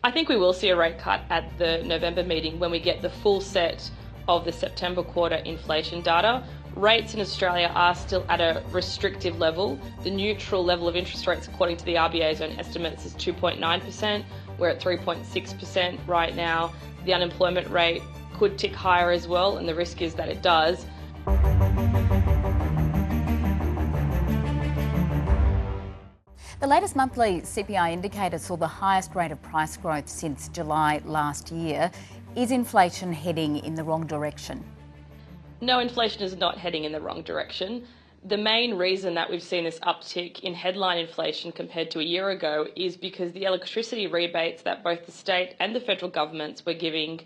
I think we will see a rate cut at the November meeting when we get the full set of the September quarter inflation data. Rates in Australia are still at a restrictive level. The neutral level of interest rates, according to the RBA's own estimates, is 2.9%. We're at 3.6% right now. The unemployment rate could tick higher as well, and the risk is that it does. The latest monthly CPI indicator saw the highest rate of price growth since July last year. Is inflation heading in the wrong direction? No, inflation is not heading in the wrong direction. The main reason that we've seen this uptick in headline inflation compared to a year ago is because the electricity rebates that both the state and the federal governments were giving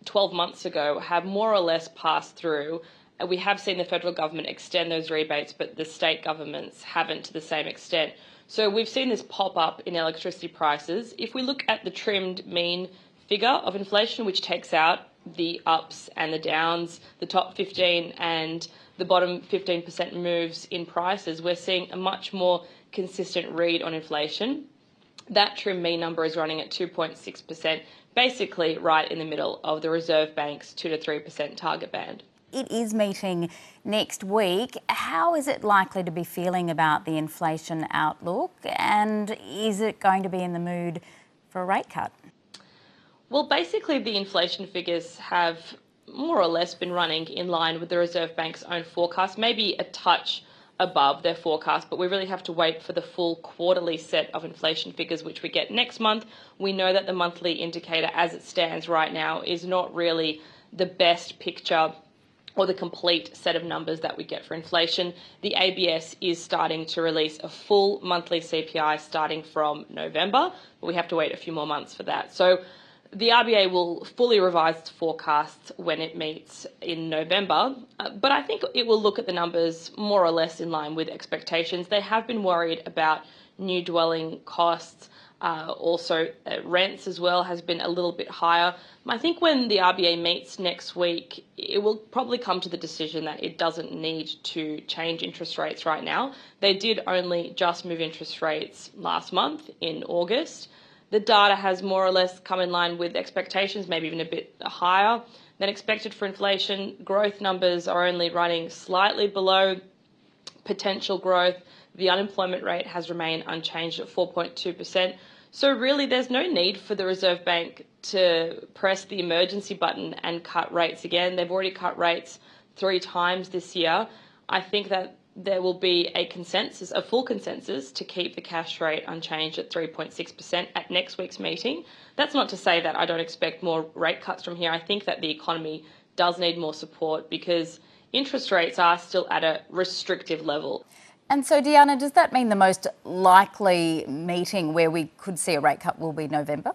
12 months ago have more or less passed through. We have seen the federal government extend those rebates, but the state governments haven't to the same extent. So we've seen this pop up in electricity prices. If we look at the trimmed mean figure of inflation, which takes out the ups and the downs, the top 15 and the bottom 15% moves in prices, we're seeing a much more consistent read on inflation. That trim mean number is running at 2.6%, basically right in the middle of the Reserve Bank's 2 to 3% target band. It is meeting next week. How is it likely to be feeling about the inflation outlook, and is it going to be in the mood for a rate cut? Well, basically the inflation figures have more or less been running in line with the Reserve Bank's own forecast, maybe a touch above their forecast, but we really have to wait for the full quarterly set of inflation figures, which we get next month. We know that the monthly indicator as it stands right now is not really the best picture or the complete set of numbers that we get for inflation. The ABS is starting to release a full monthly CPI starting from November, but we have to wait a few more months for that. So the RBA will fully revise its forecasts when it meets in November, but I think it will look at the numbers more or less in line with expectations. They have been worried about new dwelling costs. Also, rents as well has been a little bit higher. I think when the RBA meets next week, it will probably come to the decision that it doesn't need to change interest rates right now. They did only just move interest rates last month in August. The data has more or less come in line with expectations, maybe even a bit higher than expected for inflation. Growth numbers are only running slightly below potential growth. The unemployment rate has remained unchanged at 4.2%. So really there's no need for the Reserve Bank to press the emergency button and cut rates again. They've already cut rates 3 times this year. I think that there will be a consensus, a full consensus, to keep the cash rate unchanged at 3.6% at next week's meeting. That's not to say that I don't expect more rate cuts from here. I think that the economy does need more support because interest rates are still at a restrictive level. And so, Deanna, does that mean the most likely meeting where we could see a rate cut will be November?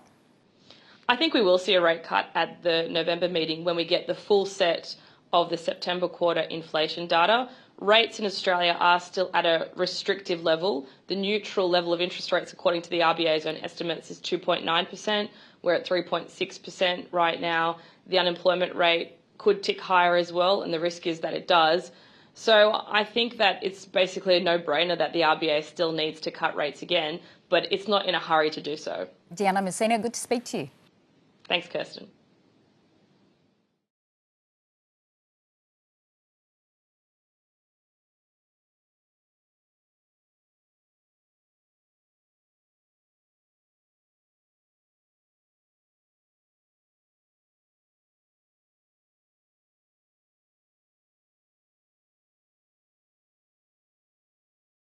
I think we will see a rate cut at the November meeting when we get the full set of the September quarter inflation data. Rates in Australia are still at a restrictive level. The neutral level of interest rates, according to the RBA's own estimates, is 2.9%. We're at 3.6% right now. The unemployment rate could tick higher as well, and the risk is that it does. So I think that it's basically a no-brainer that the RBA still needs to cut rates again, but it's not in a hurry to do so. Mousina, good to speak to you. Thanks, Kirsten.